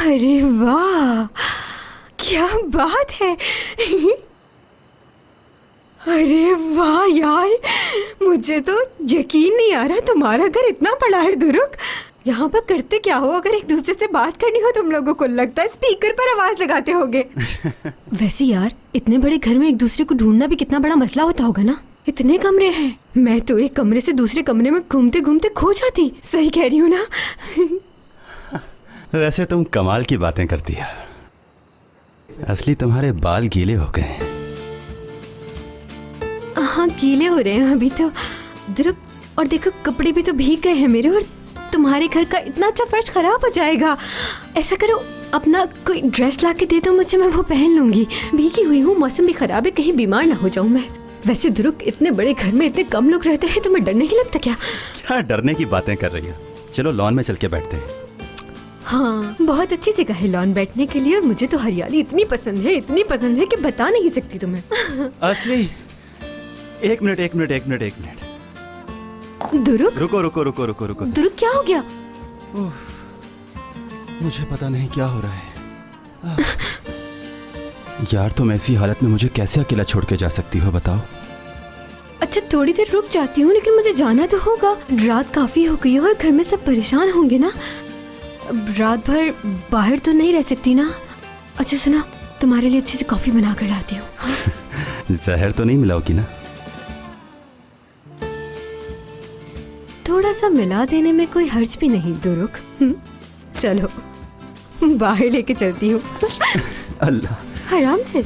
अरे वाह, क्या बात है। अरे वाह यार, मुझे तो यकीन नहीं आ रहा तुम्हारा घर इतना बड़ा है दुरुक। यहाँ पर करते क्या हो? अगर एक दूसरे से बात करनी हो तुम लोगों को, लगता है स्पीकर पर आवाज लगाते होगे। वैसे यार, इतने बड़े घर में एक दूसरे को ढूंढना भी कितना बड़ा मसला होता होगा ना। इतने कमरे हैं, मैं तो एक कमरे से दूसरे कमरे में घूमते घूमते खो जाती। सही कह रही हूँ ना? वैसे तुम कमाल की बातें करती है। असली तुम्हारे बाल गीले हो गए। हाँ, गीले हो रहे हैं अभी तो दुरुक। और देखो, कपड़े भी तो भीग गए हैं मेरे, और तुम्हारे घर का इतना अच्छा फर्श खराब हो जाएगा। ऐसा करो, अपना कोई ड्रेस ला के दे दो मुझे, मैं वो पहन लूंगी। भीगी हुई हूँ, मौसम भी खराब है, कहीं बीमार ना हो जाऊं मैं। वैसे दुरुक, इतने बड़े घर में इतने कम लोग रहते हैं, तुम्हें डर नहीं लगता क्या? क्या डरने की बातें कर रही हो? चलो लॉन में चल के बैठते हैं। हाँ, बहुत अच्छी जगह है लॉन बैठने के लिए, और मुझे तो हरियाली इतनी पसंद है, इतनी पसंद है कि बता नहीं सकती तुम्हें। असली, एक मिनट। दुरुक, रुको। दुरुक, क्या हो गया? मुझे पता नहीं क्या हो रहा है। यार, तुम ऐसी हालत में मुझे कैसे अकेला छोड़ के जा सकती हो, बताओ। अच्छा, थोड़ी देर रुक जाती हूँ, लेकिन मुझे जाना तो होगा। रात काफी हो गई है और घर में सब परेशान होंगे ना। रात भर बाहर तो नहीं रह सकती ना। अच्छा सुना, तुम्हारे लिए अच्छी सी कॉफी बना कर लाती हूँ। जहर तो नहीं मिलाओगी ना? थोड़ा सा मिला देने में कोई हर्ज भी नहीं दुरुक। चलो बाहर लेके चलती हूँ। अल्लाह, आराम से।